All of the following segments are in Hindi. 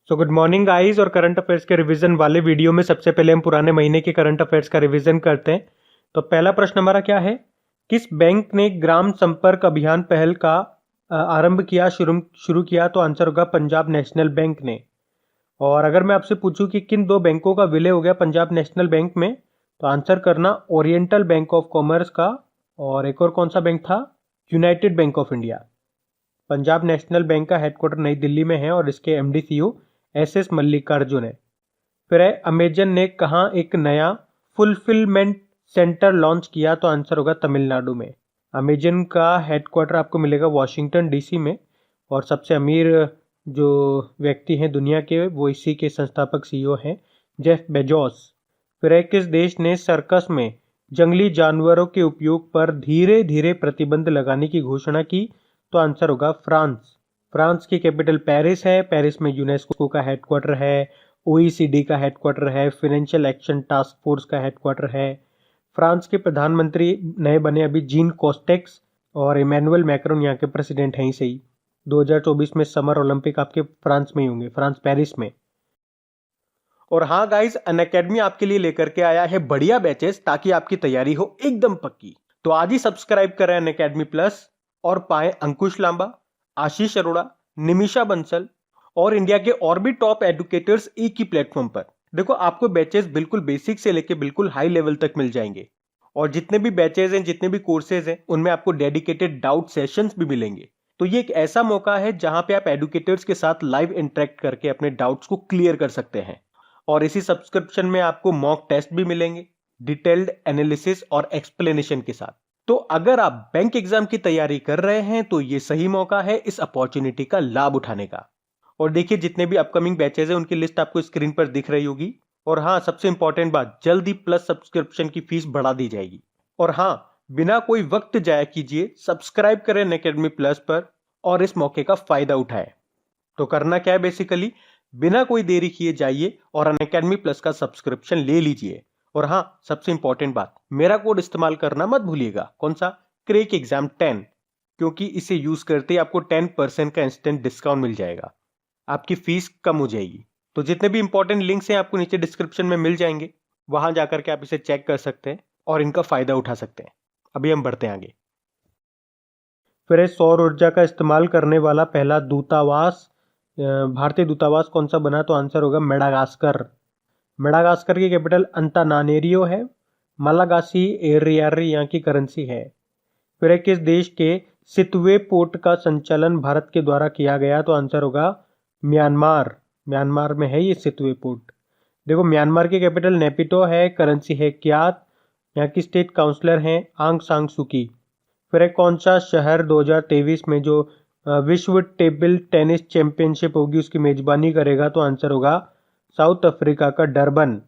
So good morning guys. और करंट अफेयर्स के रिवीजन वाले वीडियो में सबसे पहले हम पुराने महीने के करंट अफेयर्स का रिवीजन करते हैं। तो पहला प्रश्न हमारा क्या है, किस बैंक ने ग्राम संपर्क अभियान पहल का आरंभ किया, शुरू किया? तो आंसर होगा पंजाब नेशनल बैंक ने। और अगर मैं आपसे पूछूं कि किन दो बैंकों का विलय हो गया पंजाब नेशनल बैंक में, तो आंसर करना ओरिएंटल बैंक ऑफ कॉमर्स का, और एक और कौन सा बैंक था, United bank of India. Punjab national bank का हेडक्वार्टर नई दिल्ली में है और इसके एमडी सीईओ एस मल्लिकार्जुन है। फिर है, अमेजन ने कहाँ एक नया फुलफिलमेंट सेंटर लॉन्च किया? तो आंसर होगा तमिलनाडु में। अमेजन का हेडक्वार्टर आपको मिलेगा वॉशिंगटन डीसी में, और सबसे अमीर जो व्यक्ति हैं दुनिया के वो इसी के संस्थापक सीईओ हैं, जेफ बेजोस। फिर है, किस देश ने सर्कस में जंगली जानवरों के उपयोग पर धीरे धीरे प्रतिबंध लगाने की घोषणा की? तो आंसर होगा फ्रांस। फ्रांस की कैपिटल पेरिस है, पेरिस में यूनेस्को का हेडक्वार्टर है, ओईसीडी का हेडक्वार्टर है, फाइनेंशियल एक्शन टास्क फोर्स का हेडक्वार्टर है। फ्रांस के प्रधानमंत्री नए बने अभी जीन कोस्टेक्स, और इमैनुअल मैक्रोन यहाँ के प्रेसिडेंट हैं ही सही। 2024 में समर ओलंपिक आपके फ्रांस में ही होंगे, फ्रांस पेरिस में। और हाँ गाइस, अनअकैडमी आपके लिए लेकर के आया है बढ़िया बैचेस ताकि आपकी तैयारी हो एकदम पक्की। तो आज ही सब्सक्राइब करें अनअकैडमी प्लस और पाएं अंकुश लांबा, आशीष अरोड़ा, निमिषा बंसल और इंडिया के और भी टॉप एडुकेटर्स एक ही प्लेटफॉर्म पर। देखो, आपको बैचेस बिल्कुल बेसिक से लेके बिल्कुल हाई लेवल तक मिल जाएंगे, और जितने भी बैचेस हैं, जितने भी कोर्सेज हैं, उनमें आपको डेडिकेटेड डाउट सेशंस भी मिलेंगे। तो ये एक ऐसा मौका है जहां पे आप एडुकेटर्स के साथ लाइव इंटरेक्ट करके अपने डाउट्स को क्लियर कर सकते हैं। और इसी सब्सक्रिप्शन में आपको मॉक टेस्ट भी मिलेंगे, डिटेल्ड एनालिसिस और एक्सप्लेनेशन के साथ। तो अगर आप बैंक एग्जाम की तैयारी कर रहे हैं तो ये सही मौका है इस अपॉर्चुनिटी का लाभ उठाने का। और देखिए, जितने भी अपकमिंग बैचेज हैं उनकी लिस्ट आपको स्क्रीन पर दिख रही होगी। और हाँ, सबसे इंपॉर्टेंट बात, जल्दी प्लस सब्सक्रिप्शन की फीस बढ़ा दी जाएगी। और हाँ, बिना कोई वक्त जाया कीजिए, सब्सक्राइब करें अनअकैडमी प्लस पर और इस मौके का फायदा उठाएं। तो करना क्या है, बेसिकली बिना कोई देरी किए जाइए और अनअकैडमी प्लस का सब्सक्रिप्शन ले लीजिए। और हाँ, सबसे इंपॉर्टेंट बात, मेरा कोड इस्तेमाल करना मत भूलिएगा। कौन सा? क्रैक एग्जाम 10, क्योंकि इसे यूज करते ही आपको 10% का इंस्टेंट डिस्काउंट मिल जाएगा, आपकी फीस कम हो जाएगी। तो जितने भी इंपॉर्टेंट लिंक्स हैं आपको नीचे डिस्क्रिप्शन में मिल जाएंगे, वहां जाकर के आप इसे चेक कर सकते हैं और इनका फायदा उठा सकते हैं। अभी हम बढ़ते हैं आगे। फिर सौर ऊर्जा का इस्तेमाल करने वाला पहला दूतावास, भारतीय दूतावास कौन सा बना? तो आंसर होगा मेडागास्कर। मेडागास्कर की कैपिटल अंतानानेरियो है। मलागासी एरियारी यहाँ की करेंसी है। फिर किस देश के सितवे पोर्ट का संचालन भारत के द्वारा किया गया? तो आंसर होगा म्यांमार। म्यांमार में है ये सितवे पोर्ट। देखो, म्यांमार की कैपिटल नेपिटो है, करेंसी है क्यात, यहाँ की स्टेट काउंसलर हैं आंग सांग सुकी। फिर कौन सा शहर 2023 में जो विश्व टेबल टेनिस चैंपियनशिप होगी उसकी मेजबानी करेगा? तो आंसर होगा साउथ अफ्रीका का डरबन।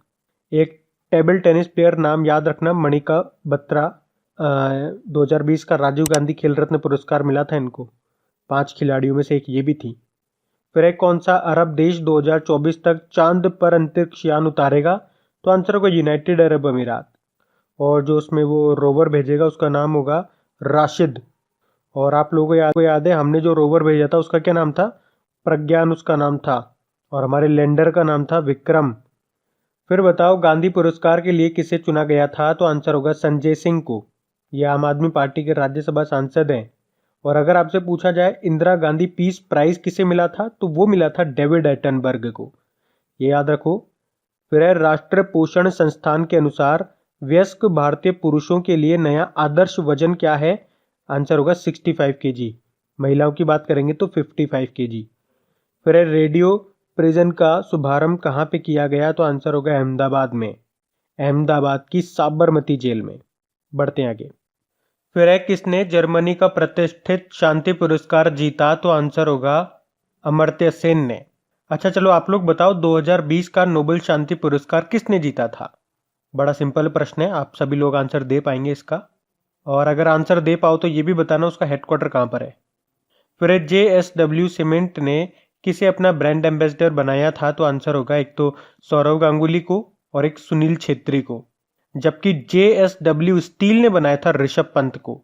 एक टेबल टेनिस प्लेयर, नाम याद रखना, मणिका बत्रा, 2020 का राजीव गांधी खेल रत्न पुरस्कार मिला था इनको। 5 खिलाड़ियों में से एक ये भी थी। फिर कौन सा अरब देश 2024 तक चांद पर अंतरिक्ष यान उतारेगा? तो आंसर होगा यूनाइटेड अरब अमीरात। और जो उसमें वो रोवर भेजेगा उसका नाम होगा राशिद। और आप लोगों को याद है, हमने जो रोवर भेजा था उसका क्या नाम था? प्रज्ञान उसका नाम था, और हमारे लैंडर का नाम था विक्रम। फिर बताओ, गांधी पुरस्कार के लिए किसे चुना गया था? तो आंसर होगा संजय सिंह को। ये आम आदमी पार्टी के राज्यसभा सांसद हैं। और अगर आपसे पूछा जाए इंदिरा गांधी पीस प्राइज किसे मिला था, तो वो मिला था डेविड एटनबर्ग को, ये याद रखो। फिर है, राष्ट्र पोषण संस्थान के अनुसार वयस्क भारतीय पुरुषों के लिए नया आदर्श वजन क्या है? आंसर होगा 65 kg। महिलाओं की बात करेंगे तो 55 kg। फिर है, रेडियो प्रिजन का शुभारंभ कहाँ पे किया गया? तो आंसर होगा अहमदाबाद में, अहमदाबाद की साबरमती जेल में। बढ़ते हैं आगे। फिर है, किसने जर्मनी का प्रतिष्ठित शांति पुरस्कार जीता? तो आंसर होगा अमर्त्य सेन ने। अच्छा चलो, आप लोग बताओ 2020 का नोबेल शांति पुरस्कार किसने जीता था? बड़ा सिंपल प्रश्न है, आप सभी लोग आंसर दे पाएंगे इसका। और अगर आंसर दे पाओ तो ये भी बताना उसका हेडक्वार्टर कहाँ पर है। फिर JSW सीमेंट ने किसे अपना ब्रांड एम्बेसडर बनाया था? तो आंसर होगा एक तो सौरव गांगुली को और एक सुनील छेत्री को, जबकि JSW स्टील ने बनाया था ऋषभ पंत को।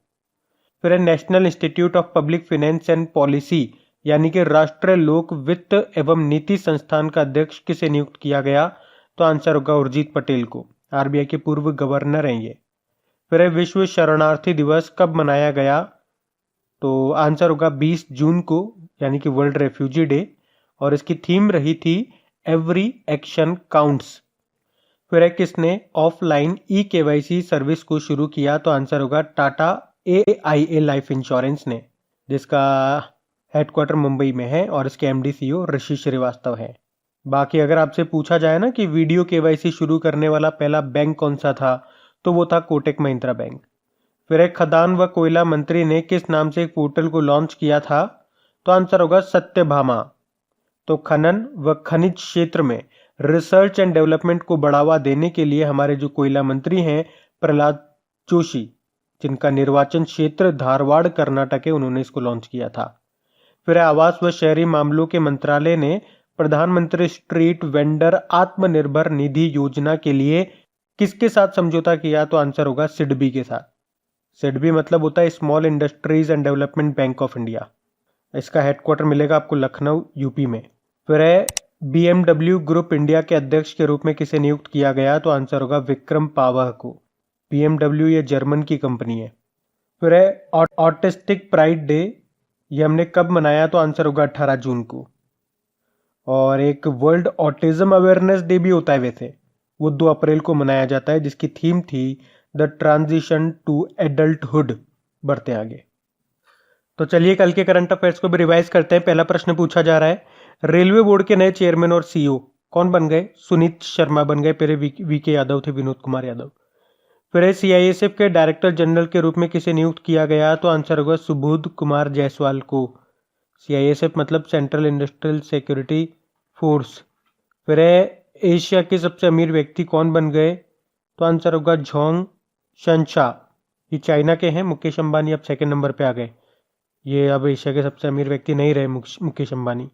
फिर national institute of public finance and policy यानी कि राष्ट्रीय लोक वित्त एवं नीति संस्थान का अध्यक्ष किसे नियुक्त किया गया? तो आंसर होगा उर्जित पटेल को। आरबीआई के पूर्व गवर्नर हैं ये। फिर है विश्व शरणार्थी दिवस कब मनाया गया? तो आंसर होगा 20 जून को, यानी कि वर्ल्ड रेफ्यूजी डे, और इसकी थीम रही थी एवरी एक्शन काउंट्स। फिर है किसने ऑफलाइन ई-केवाईसी सर्विस को शुरू किया? तो आंसर होगा टाटा AIA लाइफ इंश्योरेंस ने, जिसका हेडक्वार्टर मुंबई में है और इसके MD CEO ऋषि श्रीवास्तव है। बाकी अगर आपसे पूछा जाए ना कि वीडियो केवाईसी शुरू करने वाला पहला बैंक कौन सा था, तो वो था कोटक महिंद्रा बैंक। फिर एक खदान व कोयला मंत्री ने किस नाम से एक पोर्टल को लॉन्च किया था? तो आंसर होगा सत्यभामा। तो खनन व खनिज क्षेत्र में रिसर्च एंड डेवलपमेंट को बढ़ावा देने के लिए हमारे जो कोयला मंत्री हैं प्रहलाद जोशी, जिनका निर्वाचन क्षेत्र धारवाड़ कर्नाटक है, उन्होंने इसको लॉन्च किया था। फिर आवास व शहरी मामलों के मंत्रालय ने प्रधानमंत्री स्ट्रीट वेंडर आत्मनिर्भर निधि योजना के लिए किसके साथ समझौता किया? तो आंसर होगा सिडबी के साथ। सिडबी मतलब होता है small industries and development bank of India. इसका हेडक्वार्टर मिलेगा आपको लखनऊ यूपी में। फिर है BMW ग्रुप इंडिया के अध्यक्ष के रूप में किसे नियुक्त किया गया? तो आंसर होगा विक्रम पावह को। BMW ये जर्मन की कंपनी है। फिर है ऑटिस्टिक प्राइड डे, ये हमने कब मनाया? तो आंसर होगा 18 जून को। और एक वर्ल्ड ऑटिज्म अवेयरनेस डे भी होता है वैसे, वो 2 अप्रैल को मनाया जाता है, जिसकी थीम थी द ट्रांजिशन टू एडल्टहुड, बढ़ते आगे। तो चलिए कल के करंट अफेयर्स को भी रिवाइज करते हैं। पहला प्रश्न पूछा जा रहा है, रेलवे बोर्ड के नए चेयरमैन और CEO कौन बन गए? सुनीत शर्मा बन गए, पहले VK यादव थे, विनोद कुमार यादव। फिर CISF के डायरेक्टर जनरल के रूप में किसे नियुक्त किया गया? तो आंसर होगा सुबोध कुमार जायसवाल को। CISF मतलब सेंट्रल इंडस्ट्रियल सिक्योरिटी फोर्स। फिर एशिया के सबसे अमीर व्यक्ति कौन बन गए? तो आंसर होगा झोंग शनशा, ये चाइना के हैं। मुकेश अंबानी अब 2nd नंबर पे आ गए, ये अब एशिया के सबसे अमीर व्यक्ति नहीं रहे मुकेश अंबानी।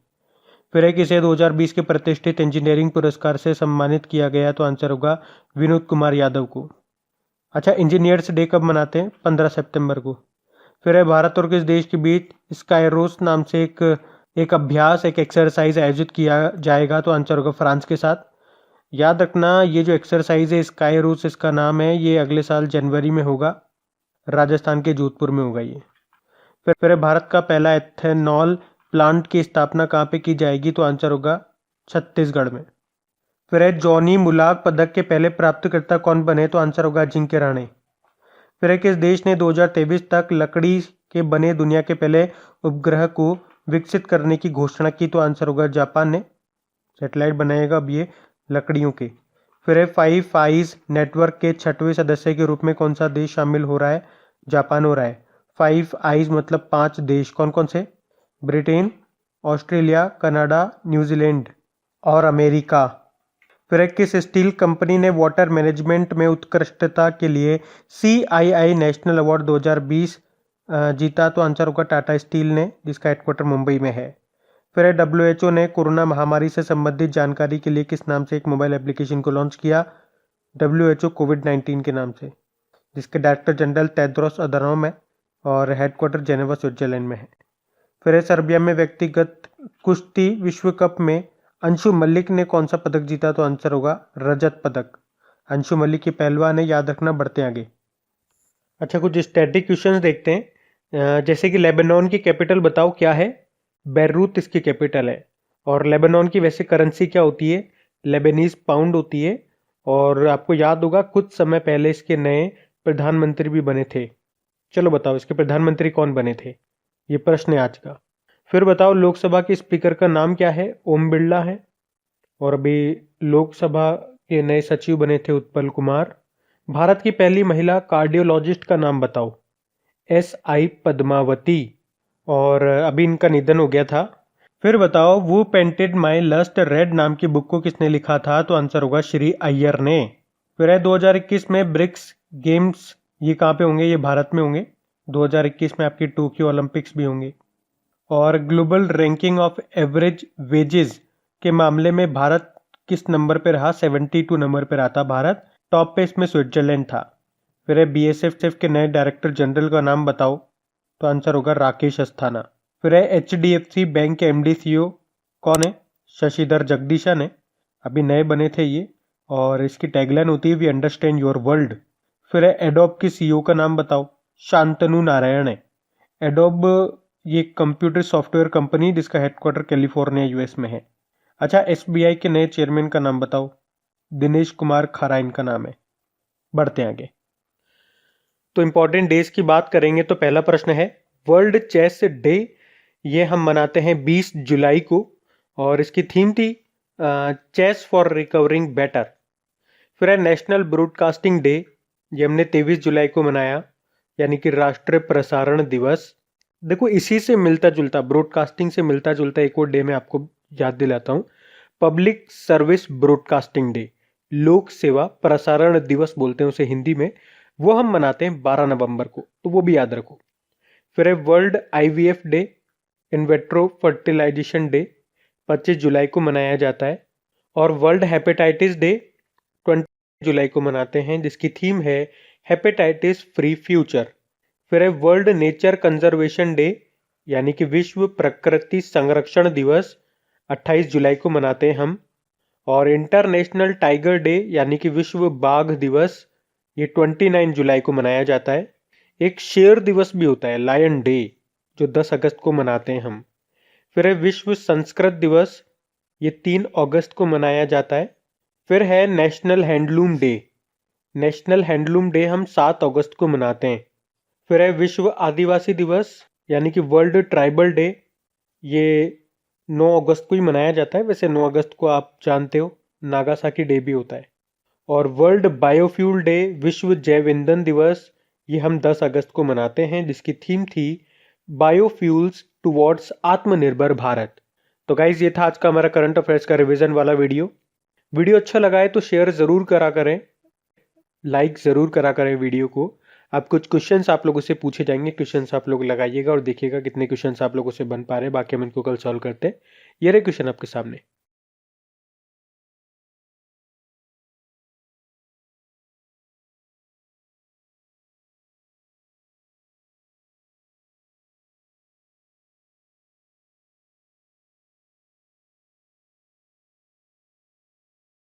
फिर किसे 2020 के प्रतिष्ठित इंजीनियरिंग पुरस्कार से सम्मानित किया गया? तो आंसर होगा विनोद कुमार यादव को। अच्छा, इंजीनियर्स डे कब मनाते हैं? 15 सितंबर को। फिर भारत और किस देश के बीच स्काईरोस नाम से एक अभ्यास, एक एक्सरसाइज आयोजित किया जाएगा? तो आंसर होगा फ्रांस के साथ। याद रखना, ये जो एक्सरसाइज है स्काईरोस इसका नाम है, ये अगले साल जनवरी में होगा, राजस्थान के जोधपुर में होगा ये। फिर भारत का पहला एथेनॉल प्लांट की स्थापना कहाँ पे की जाएगी? तो आंसर होगा छत्तीसगढ़ में। फिर जॉनी मुलाक पदक के पहले प्राप्तकर्ता कौन बने? तो आंसर होगा अजिंक्य राणे। फिर किस देश ने 2023 तक लकड़ी के बने दुनिया के पहले उपग्रह को विकसित करने की घोषणा की? तो आंसर होगा जापान ने। सैटेलाइट बनाएगा अब ये लकड़ियों के। फिर 5 आइज नेटवर्क के 6वें सदस्य के रूप में कौन सा देश शामिल हो रहा है? जापान हो रहा है। 5 आइज मतलब 5 देश, कौन कौन से? ब्रिटेन, ऑस्ट्रेलिया, कनाडा, न्यूजीलैंड और अमेरिका। फिर किस स्टील कंपनी ने वाटर मैनेजमेंट में उत्कृष्टता के लिए CII नेशनल अवार्ड 2020 जीता? तो आंसर होगा टाटा स्टील ने, जिसका हेडक्वार्टर मुंबई में है। फिर WHO ने कोरोना महामारी से संबंधित जानकारी के लिए किस नाम से एक मोबाइल एप्लीकेशन को लॉन्च किया? WHO कोविड-19 के नाम से, जिसके डायरेक्टर जनरल टेड्रोस अधानोम है और हेडक्वार्टर जेनेवा स्विट्जरलैंड में है। फिर सर्बिया में व्यक्तिगत कुश्ती विश्व कप में अंशु मलिक ने कौन सा पदक जीता? तो आंसर होगा रजत पदक। अंशु मलिक की पहलवान है, याद रखना, बढ़ते आगे। अच्छा, कुछ स्टैटिक क्वेश्चंस देखते हैं, जैसे कि लेबनान की कैपिटल बताओ क्या है? बैरूत इसकी कैपिटल है। और लेबनान की वैसे करेंसी क्या होती है? लेबनीज पाउंड होती है। और आपको याद होगा कुछ समय पहले इसके नए प्रधानमंत्री भी बने थे। चलो बताओ इसके प्रधानमंत्री कौन बने थे, ये प्रश्न है आज का। फिर बताओ लोकसभा के स्पीकर का नाम क्या है? ओम बिरला है। और अभी लोकसभा के नए सचिव बने थे उत्पल कुमार। भारत की पहली महिला कार्डियोलॉजिस्ट का नाम बताओ? SI पद्मावती, और अभी इनका निधन हो गया था। फिर बताओ वो पेंटेड माई लस्ट रेड नाम की बुक को किसने लिखा था? तो आंसर होगा श्री अय्यर ने। फिर 2021 में ब्रिक्स गेम्स, ये कहाँ पे होंगे? ये भारत में होंगे। 2021 में आपकी टोक्यो ओलंपिक्स भी होंगे। और global ranking of average wages के मामले में भारत किस नंबर पे रहा? 72 नंबर पे रहा था भारत। टॉप पे इसमें स्विट्जरलैंड था। फिर BSF के नए डायरेक्टर जनरल का नाम बताओ? तो आंसर होगा राकेश अस्थाना। फिर है HDFC बैंक के MD CEO कौन है? शशिधर जगदीशन है, अभी नए बने थे ये, और इसकी टैगलाइन होती है वी अंडरस्टैंड योर वर्ल्ड। फिर है एडोब की CEO का नाम बताओ? शांतनु नारायण है। एडोब ये कंप्यूटर सॉफ्टवेयर कंपनी जिसका हेडक्वार्टर कैलिफोर्निया US में है। अच्छा, SBI के नए चेयरमैन का नाम बताओ? दिनेश कुमार खारा इनका नाम है। बढ़ते हैं आगे। तो इंपॉर्टेंट डेज की बात करेंगे तो पहला प्रश्न है वर्ल्ड चेस डे, ये हम मनाते हैं 20 जुलाई को, और इसकी थीम थी चेस फॉर रिकवरिंग बेटर। फिर है नेशनल ब्रॉडकास्टिंग डे, ये हमने 23 जुलाई को मनाया, यानी कि राष्ट्रीय प्रसारण दिवस। देखो इसी से मिलता जुलता, ब्रॉडकास्टिंग से मिलता जुलता एक और डे मैं आपको याद दिलाता हूँ, पब्लिक सर्विस ब्रॉडकास्टिंग डे, लोक सेवा प्रसारण दिवस बोलते हैं उसे हिंदी में, वो हम मनाते हैं 12 नवंबर को, तो वो भी याद रखो। फिर है वर्ल्ड IVF डे, इन वेट्रो फर्टिलाइजेशन डे, 25 जुलाई को मनाया जाता है। और वर्ल्ड हेपेटाइटिस डे 20 जुलाई को मनाते हैं, जिसकी थीम है हेपेटाइटिस फ्री फ्यूचर। फिर है वर्ल्ड नेचर कंजर्वेशन डे, यानी कि विश्व प्रकृति संरक्षण दिवस, 28 जुलाई को मनाते हैं हम। और इंटरनेशनल टाइगर डे, यानी कि विश्व बाघ दिवस, ये 29 जुलाई को मनाया जाता है। एक शेर दिवस भी होता है, लायन डे, जो 10 अगस्त को मनाते हैं हम। फिर है विश्व संस्कृत दिवस, ये 3 अगस्त को मनाया जाता है। फिर है national handloom day, national handloom day हम 7 अगस्त को मनाते हैं। फिर है विश्व आदिवासी दिवस, यानी कि वर्ल्ड ट्राइबल डे, ये 9 अगस्त को ही मनाया जाता है। वैसे 9 अगस्त को आप जानते हो नागासाकी डे भी होता है। और वर्ल्ड बायोफ्यूल डे, विश्व जैव ईंधन दिवस, ये हम 10 अगस्त को मनाते हैं, जिसकी थीम थी बायोफ्यूल्स टुवर्ड्स आत्मनिर्भर भारत। तो गाइज ये था आज का हमारा करंट अफेयर्स का रिवीजन वाला वीडियो अच्छा लगा है तो शेयर जरूर करा करें, लाइक जरूर करा करें वीडियो को। आप कुछ क्वेश्चंस आप लोगों से पूछे जाएंगे, क्वेश्चंस आप लोग लगाइएगा और देखिएगा कितने क्वेश्चंस आप लोगों से बन पा रहे हैं, बाकी हम इनको कल सॉल्व करते हैं। ये रहे क्वेश्चन आपके सामने।